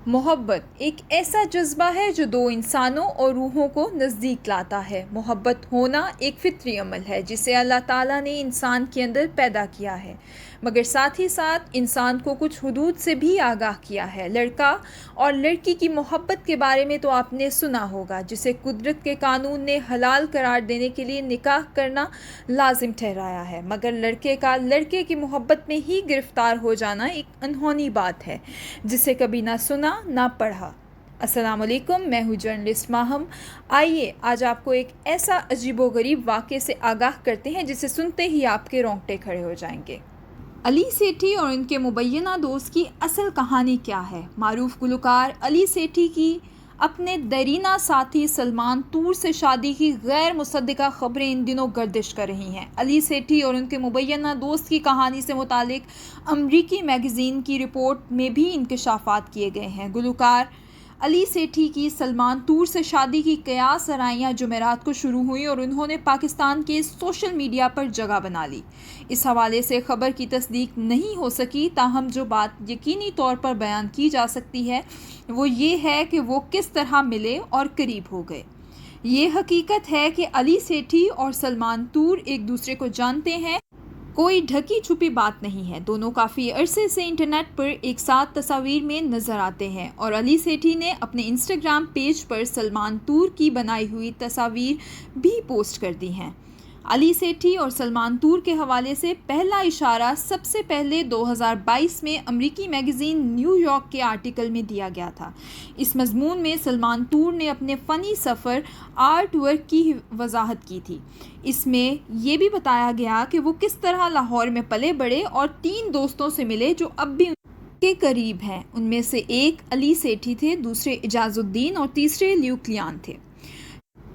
محبت ایک ایسا جذبہ ہے جو دو انسانوں اور روحوں کو نزدیک لاتا ہے۔ محبت ہونا ایک فطری عمل ہے جسے اللہ تعالیٰ نے انسان کے اندر پیدا کیا ہے، مگر ساتھ ہی ساتھ انسان کو کچھ حدود سے بھی آگاہ کیا ہے۔ لڑکا اور لڑکی کی محبت کے بارے میں تو آپ نے سنا ہوگا، جسے قدرت کے قانون نے حلال قرار دینے کے لیے نکاح کرنا لازم ٹھہرایا ہے، مگر لڑکے کا لڑکے کی محبت میں ہی گرفتار ہو جانا ایک انہونی بات ہے جسے کبھی نہ سنا نہ پڑھا۔ السلام علیکم، میں ہوں جرنلسٹ ماہم۔ آئیے آج آپ کو ایک ایسا عجیب و غریب واقعے سے آگاہ کرتے ہیں جسے سنتے ہی آپ کے رونگٹے کھڑے ہو جائیں گے۔ علی سیٹھی اور ان کے مبینہ دوست کی اصل کہانی کیا ہے؟ معروف گلوکار علی سیٹھی کی اپنے دیرینہ ساتھی سلمان تور سے شادی کی غیر مصدقہ خبریں ان دنوں گردش کر رہی ہیں۔ علی سیٹھی اور ان کے مبینہ دوست کی کہانی سے متعلق امریکی میگزین کی رپورٹ میں بھی انکشافات کیے گئے ہیں۔ گلوکار علی سیٹھی کی سلمان تور سے شادی کی قیاس آرائیاں جمعرات کو شروع ہوئیں اور انہوں نے پاکستان کے سوشل میڈیا پر جگہ بنا لی۔ اس حوالے سے خبر کی تصدیق نہیں ہو سکی، تاہم جو بات یقینی طور پر بیان کی جا سکتی ہے وہ یہ ہے کہ وہ کس طرح ملے اور قریب ہو گئے۔ یہ حقیقت ہے کہ علی سیٹھی اور سلمان تور ایک دوسرے کو جانتے ہیں، کوئی ڈھکی چھپی بات نہیں ہے۔ دونوں کافی عرصے سے انٹرنیٹ پر ایک ساتھ تصاویر میں نظر آتے ہیں اور علی سیٹھی نے اپنے انسٹاگرام پیج پر سلمان تور کی بنائی ہوئی تصاویر بھی پوسٹ کر دی ہیں۔ علی سیٹھی اور سلمان تور کے حوالے سے پہلا اشارہ سب سے پہلے 2022 میں امریکی میگزین نیو یارک کے آرٹیکل میں دیا گیا تھا۔ اس مضمون میں سلمان تور نے اپنے فنی سفر آرٹ ورک کی وضاحت کی تھی۔ اس میں یہ بھی بتایا گیا کہ وہ کس طرح لاہور میں پلے بڑھے اور 3 دوستوں سے ملے جو اب بھی ان کے قریب ہیں۔ ان میں سے ایک علی سیٹھی تھے، دوسرے اعجاز الدین اور تیسرے لیوکلیان تھے۔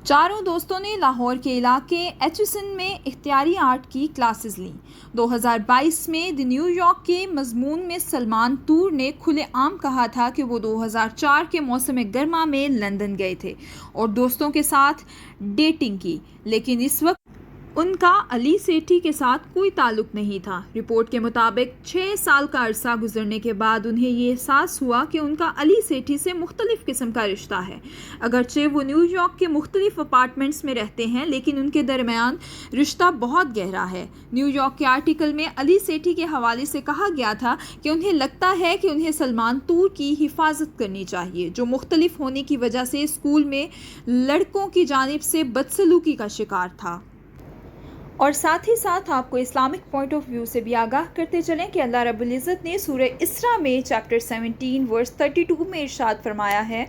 چاروں دوستوں نے لاہور کے علاقے ایچسن میں اختیاری آرٹ کی کلاسز لیں۔ 2022 میں دی نیو یارک کے مضمون میں سلمان تور نے کھلے عام کہا تھا کہ وہ 2004 کے موسم گرما میں لندن گئے تھے اور دوستوں کے ساتھ ڈیٹنگ کی، لیکن اس وقت ان کا علی سیٹھی کے ساتھ کوئی تعلق نہیں تھا۔ رپورٹ کے مطابق 6 سال کا عرصہ گزرنے کے بعد انہیں یہ احساس ہوا کہ ان کا علی سیٹھی سے مختلف قسم کا رشتہ ہے۔ اگرچہ وہ نیو یارک کے مختلف اپارٹمنٹس میں رہتے ہیں، لیکن ان کے درمیان رشتہ بہت گہرا ہے۔ نیو یارک کے آرٹیکل میں علی سیٹھی کے حوالے سے کہا گیا تھا کہ انہیں لگتا ہے کہ انہیں سلمان تور کی حفاظت کرنی چاہیے، جو مختلف ہونے کی وجہ سے اسکول میں لڑکوں کی جانب سے بدسلوکی کا شکار تھا۔ اور ساتھ ہی ساتھ آپ کو اسلامک پوائنٹ آف ویو سے بھی آگاہ کرتے چلیں کہ اللہ رب العزت نے سورہ اسراء میں چیپٹر 17 ورس 32 میں ارشاد فرمایا ہے،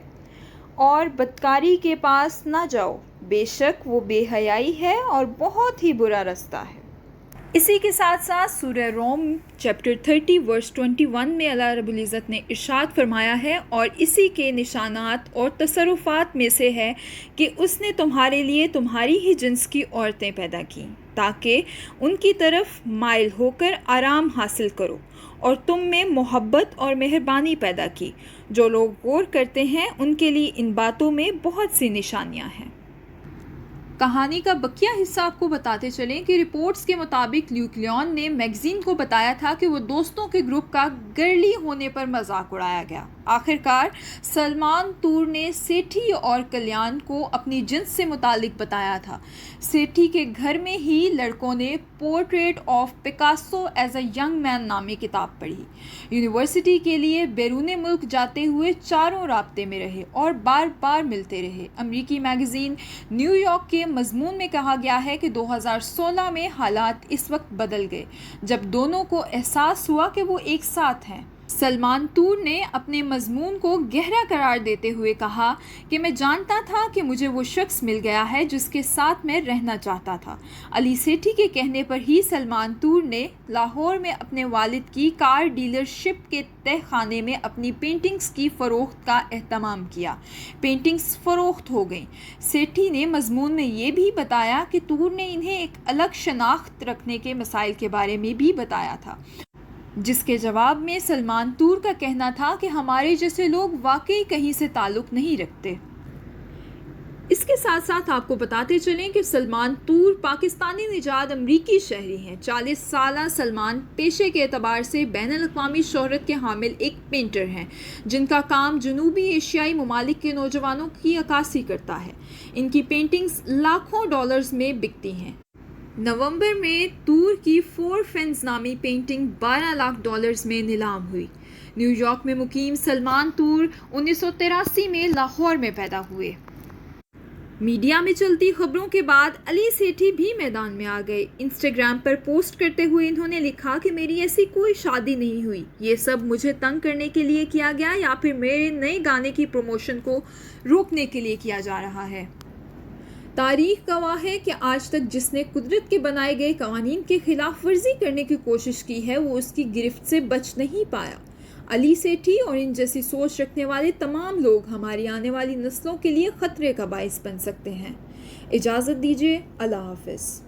اور بدکاری کے پاس نہ جاؤ، بے شک وہ بے حیائی ہے اور بہت ہی برا رستہ ہے۔ اسی کے ساتھ ساتھ سورہ روم چیپٹر 30 ورس 21 میں اللہ رب العزت نے ارشاد فرمایا ہے، اور اسی کے نشانات اور تصرفات میں سے ہے کہ اس نے تمہارے لیے تمہاری ہی جنس کی عورتیں پیدا کیں تاکہ ان کی طرف مائل ہو کر آرام حاصل کرو، اور تم میں محبت اور مہربانی پیدا کی۔ جو لوگ غور کرتے ہیں ان کے لیے ان باتوں میں بہت سی نشانیاں ہیں۔ کہانی کا بقیہ حصہ آپ کو بتاتے چلیں کہ رپورٹس کے مطابق لیوکلیان نے میگزین کو بتایا تھا کہ وہ دوستوں کے گروپ کا گرلی ہونے پر مذاق اڑایا گیا۔ آخرکار سلمان تور نے سیٹھی اور کلیان کو اپنی جنس سے متعلق بتایا تھا۔ سیٹھی کے گھر میں ہی لڑکوں نے portrait of Picasso as a young man نامی کتاب پڑھی۔ یونیورسٹی کے لیے بیرون ملک جاتے ہوئے چاروں رابطے میں رہے اور بار بار ملتے رہے۔ امریکی میگزین نیو یارک کے مضمون میں کہا گیا ہے کہ 2016 میں حالات اس وقت بدل گئے جب دونوں کو احساس ہوا کہ وہ ایک ساتھ ہیں۔ سلمان تور نے اپنے مضمون کو گہرا قرار دیتے ہوئے کہا کہ میں جانتا تھا کہ مجھے وہ شخص مل گیا ہے جس کے ساتھ میں رہنا چاہتا تھا۔ علی سیٹھی کے کہنے پر ہی سلمان تور نے لاہور میں اپنے والد کی کار ڈیلر شپ کے تہ خانے میں اپنی پینٹنگز کی فروخت کا اہتمام کیا۔ پینٹنگز فروخت ہو گئیں۔ سیٹھی نے مضمون میں یہ بھی بتایا کہ تور نے انہیں ایک الگ شناخت رکھنے کے مسائل کے بارے میں بھی بتایا تھا، جس کے جواب میں سلمان تور کا کہنا تھا کہ ہمارے جیسے لوگ واقعی کہیں سے تعلق نہیں رکھتے۔ اس کے ساتھ ساتھ آپ کو بتاتے چلیں کہ سلمان تور پاکستانی نژاد امریکی شہری ہیں۔ 40 سالہ سلمان پیشے کے اعتبار سے بین الاقوامی شہرت کے حامل ایک پینٹر ہیں، جن کا کام جنوبی ایشیائی ممالک کے نوجوانوں کی عکاسی کرتا ہے۔ ان کی پینٹنگز لاکھوں ڈالرز میں بکتی ہیں۔ نومبر میں تور کی فور فینز نامی پینٹنگ 12 لاکھ ڈالرز میں نیلام ہوئی۔ نیو یارک میں مقیم سلمان تور 1983 میں لاہور میں پیدا ہوئے۔ میڈیا میں چلتی خبروں کے بعد علی سیٹھی بھی میدان میں آ گئے۔ انسٹاگرام پر پوسٹ کرتے ہوئے انہوں نے لکھا کہ میری ایسی کوئی شادی نہیں ہوئی، یہ سب مجھے تنگ کرنے کے لیے کیا گیا یا پھر میرے نئے گانے کی پروموشن کو روکنے کے لیے کیا جا رہا ہے۔ تاریخ گواہ ہے کہ آج تک جس نے قدرت کے بنائے گئے قوانین کی خلاف ورزی کرنے کی کوشش کی ہے وہ اس کی گرفت سے بچ نہیں پایا۔ علی سیٹھی اور ان جیسی سوچ رکھنے والے تمام لوگ ہماری آنے والی نسلوں کے لیے خطرے کا باعث بن سکتے ہیں۔ اجازت دیجیے، اللہ حافظ۔